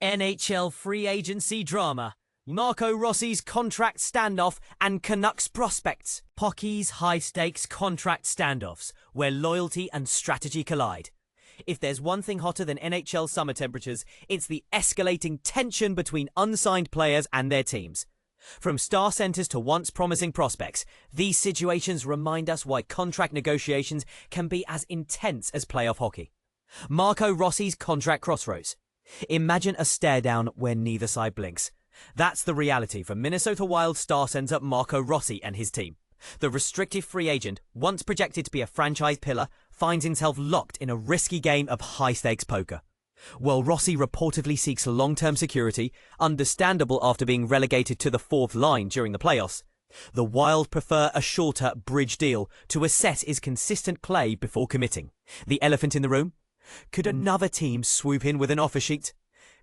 NHL free agency drama, Marco Rossi's contract standoff, and Canucks prospects. Hockey's high-stakes contract standoffs, where loyalty and strategy collide. If there's one thing hotter than NHL summer temperatures, it's the escalating tension between unsigned players and their teams. From star centers to once promising prospects, these situations remind us why contract negotiations can be as intense as playoff hockey. Marco Rossi's contract crossroads. Imagine a stare down where neither side blinks. That's the reality for Minnesota Wild star center Marco Rossi and his team. The restricted free agent, once projected to be a franchise pillar, finds himself locked in a risky game of high-stakes poker. While Rossi reportedly seeks long-term security, understandable after being relegated to the fourth line during the playoffs, the Wild prefer a shorter bridge deal to assess his consistent play before committing. The elephant in the room? Could another team swoop in with an offer sheet?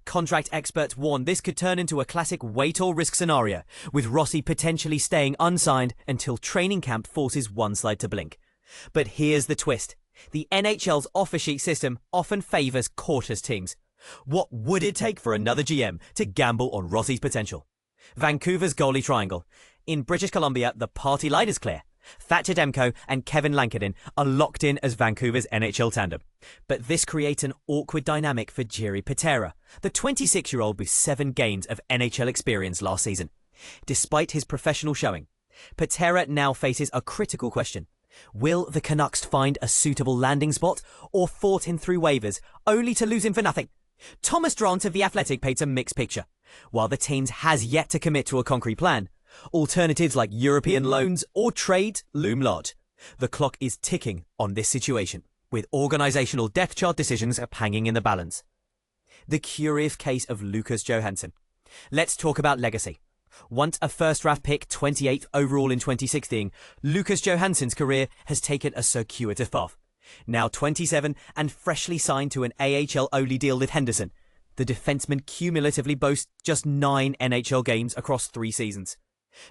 Contract experts warn this could turn into a classic wait or risk scenario, with Rossi potentially staying unsigned until training camp forces one side to blink. But here's the twist. The NHL's offer sheet system often favours cautious teams. What would it take for another GM to gamble on Rossi's potential? Vancouver's goalie triangle. In British Columbia, the party line is clear. Thatcher Demko and Kevin Lankinen are locked in as Vancouver's NHL tandem. But this creates an awkward dynamic for Jiri Patera, the 26-year-old with 7 games of NHL experience last season. Despite his professional showing, Patera now faces a critical question. Will the Canucks find a suitable landing spot or thwart him through waivers, only to lose him for nothing? Thomas Drance of The Athletic paints a mixed picture. While the team has yet to commit to a concrete plan, alternatives like European loans or trade loom large. The clock is ticking on this situation, with organisational depth chart decisions hanging in the balance. The curious case of Lucas Johansen. Let's talk about legacy. Once a first-draft pick, 28th overall in 2016, Lucas Johansen's career has taken a circuitous path. Now 27 and freshly signed to an AHL-only deal with Henderson, the defenseman cumulatively boasts just 9 NHL games across 3 seasons.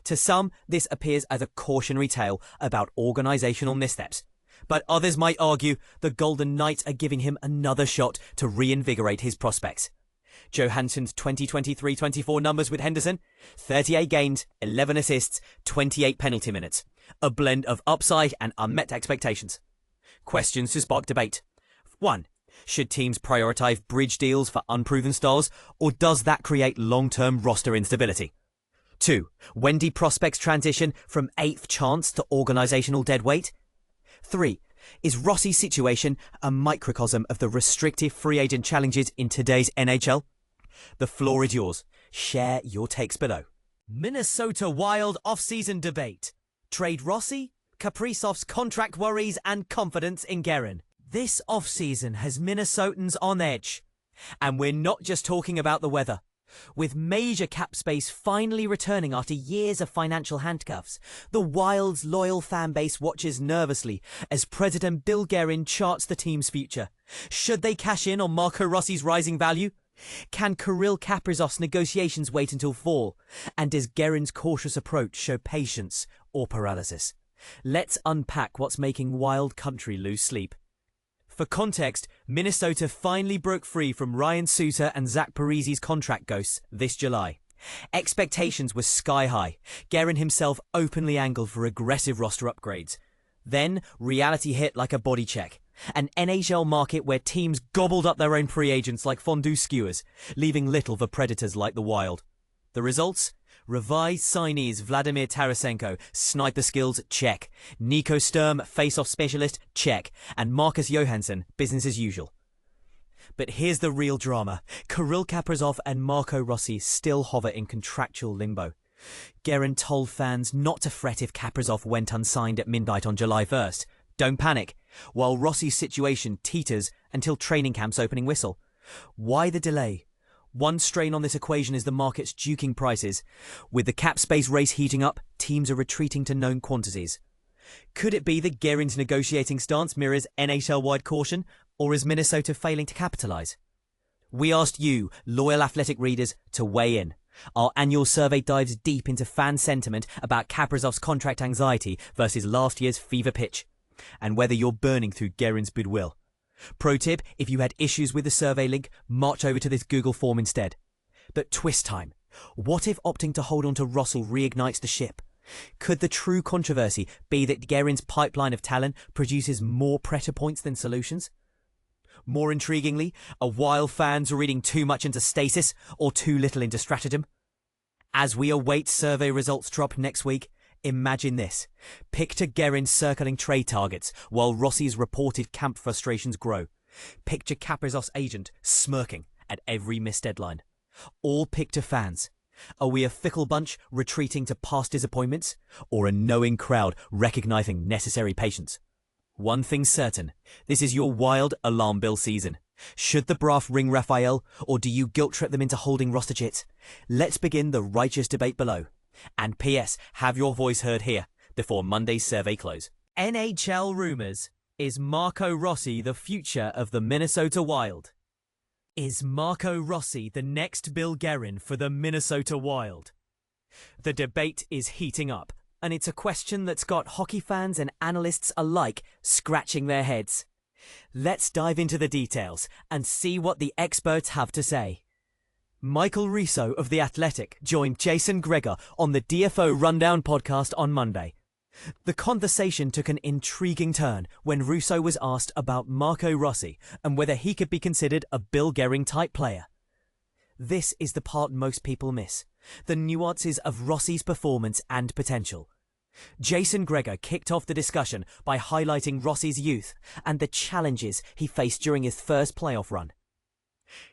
To some, this appears as a cautionary tale about organisational missteps. But others might argue the Golden Knights are giving him another shot to reinvigorate his prospects. Johansen's 2023-24 numbers with Henderson: 38 games, 11 assists, 28 penalty minutes. A blend of upside and unmet expectations. Questions to spark debate. 1. Should teams prioritise bridge deals for unproven stars, or does that create long-term roster instability? 2. When do prospects transition from 8th chance to organisational deadweight? 3. Is Rossi's situation a microcosm of the restrictive free agent challenges in today's NHL? The floor is yours. Share your takes below. Minnesota Wild off-season debate. Trade Rossi, Kaprizov's contract worries and confidence in Guerin. This off-season has Minnesotans on edge. And we're not just talking about the weather. With major cap space finally returning after years of financial handcuffs, the Wild's loyal fan base watches nervously as President Bill Guerin charts the team's future. Should they cash in on Marco Rossi's rising value? Can Kirill Kaprizov's negotiations wait until fall? And does Guerin's cautious approach show patience or paralysis? Let's unpack what's making Wild country lose sleep. For context, Minnesota finally broke free from Ryan Suter and Zach Parise's contract ghosts this July. Expectations were sky high. Guerin himself openly angled for aggressive roster upgrades. Then, reality hit like a body check. An NHL market where teams gobbled up their own free agents like fondue skewers, leaving little for predators like the Wild. The results? Revised signees Vladimir Tarasenko, sniper skills, check. Nico Sturm, face-off specialist, check. And Marcus Johansson, business as usual. But here's the real drama. Kirill Kaprizov and Marco Rossi still hover in contractual limbo. Guerin told fans not to fret if Kaprizov went unsigned at midnight on July 1st. Don't panic. While Rossi's situation teeters until training camp's opening whistle. Why the delay? One strain on this equation is the market's duking prices. With the cap space race heating up, teams are retreating to known quantities. Could it be that Guerin's negotiating stance mirrors NHL-wide caution, or is Minnesota failing to capitalise? We asked you, loyal Athletic readers, to weigh in. Our annual survey dives deep into fan sentiment about Kaprizov's contract anxiety versus last year's fever pitch, and whether you're burning through Guerin's goodwill. Pro tip, if you had issues with the survey link, march over to this Google form instead. But twist time. What if opting to hold on to Russell reignites the ship? Could the true controversy be that Guerin's pipeline of talent produces more pressure points than solutions? More intriguingly, are Wild fans reading too much into stasis or too little into stratagem? As we await survey results drop next week, imagine this. Picture Guerin circling trade targets while Rossi's reported camp frustrations grow. Picture Kaprizov's agent smirking at every missed deadline. All picture fans. Are we a fickle bunch retreating to past disappointments, or a knowing crowd recognizing necessary patience? One thing's certain, this is your Wild alarm bill season. Should the braff ring Raphael, or do you guilt trip them into holding roster chits? Let's begin the righteous debate below. And P.S. have your voice heard here before Monday's survey close. NHL rumours. Is Marco Rossi the future of the Minnesota Wild? Is Marco Rossi the next Bill Guerin for the Minnesota Wild? The debate is heating up, and it's a question that's got hockey fans and analysts alike scratching their heads. Let's dive into the details and see what the experts have to say. Michael Russo of The Athletic joined Jason Gregor on the DFO Rundown podcast on Monday. The conversation took an intriguing turn when Russo was asked about Marco Rossi and whether he could be considered a Bill Guerin-type player. This is the part most people miss, the nuances of Rossi's performance and potential. Jason Gregor kicked off the discussion by highlighting Rossi's youth and the challenges he faced during his first playoff run.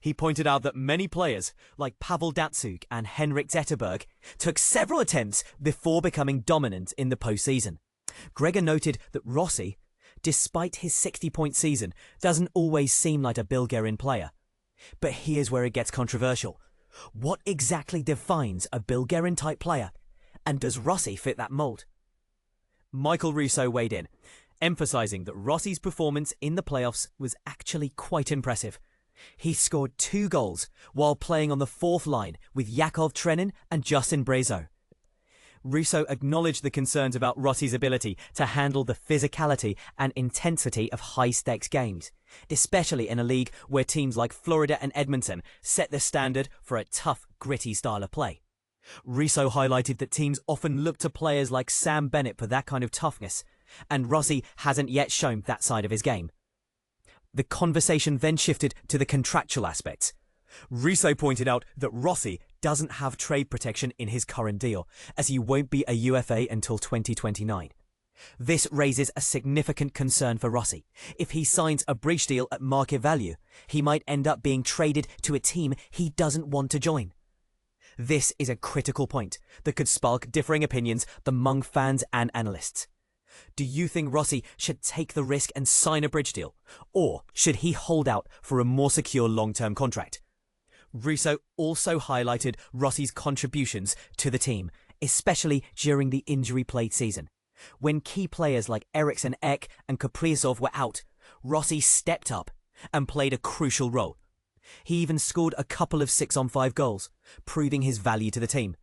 He pointed out that many players, like Pavel Datsyuk and Henrik Zetterberg, took several attempts before becoming dominant in the postseason. Gregor noted that Rossi, despite his 60-point season, doesn't always seem like a Bill Guerin player. But here's where it gets controversial. What exactly defines a Bill Guerin-type player? And does Rossi fit that mold? Michael Russo weighed in, emphasizing that Rossi's performance in the playoffs was actually quite impressive. He scored 2 goals while playing on the fourth line with Yakov Trenin and Justin Brazeau. Russo acknowledged the concerns about Rossi's ability to handle the physicality and intensity of high-stakes games, especially in a league where teams like Florida and Edmonton set the standard for a tough, gritty style of play. Russo highlighted that teams often look to players like Sam Bennett for that kind of toughness, and Rossi hasn't yet shown that side of his game. The conversation then shifted to the contractual aspects. Russo pointed out that Rossi doesn't have trade protection in his current deal, as he won't be a UFA until 2029. This raises a significant concern for Rossi. If he signs a bridge deal at market value, he might end up being traded to a team he doesn't want to join. This is a critical point that could spark differing opinions among fans and analysts. Do you think Rossi should take the risk and sign a bridge deal? Or should he hold out for a more secure long-term contract? Russo also highlighted Rossi's contributions to the team, especially during the injury-plagued season. When key players like Eriksson Ek and Kaprizov were out, Rossi stepped up and played a crucial role. He even scored a couple of 6-on-5 goals, proving his value to the team.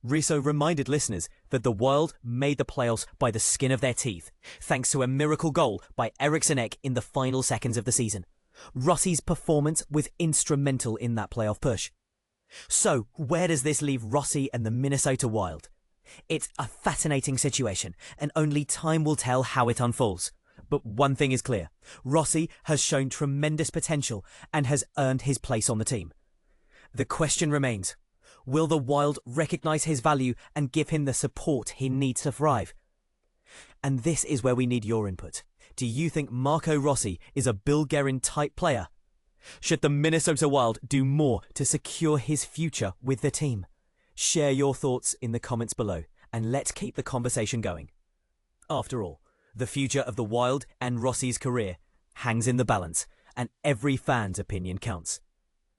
Russo reminded listeners that the Wild made the playoffs by the skin of their teeth, thanks to a miracle goal by Eriksson Ek in the final seconds of the season. Rossi's performance was instrumental in that playoff push. So, where does this leave Rossi and the Minnesota Wild? It's a fascinating situation, and only time will tell how it unfolds. But one thing is clear, Rossi has shown tremendous potential and has earned his place on the team. The question remains, will the Wild recognize his value and give him the support he needs to thrive? And this is where we need your input. Do you think Marco Rossi is a Bill Guerin-type player? Should the Minnesota Wild do more to secure his future with the team? Share your thoughts in the comments below, and let's keep the conversation going. After all, the future of the Wild and Rossi's career hangs in the balance, and every fan's opinion counts.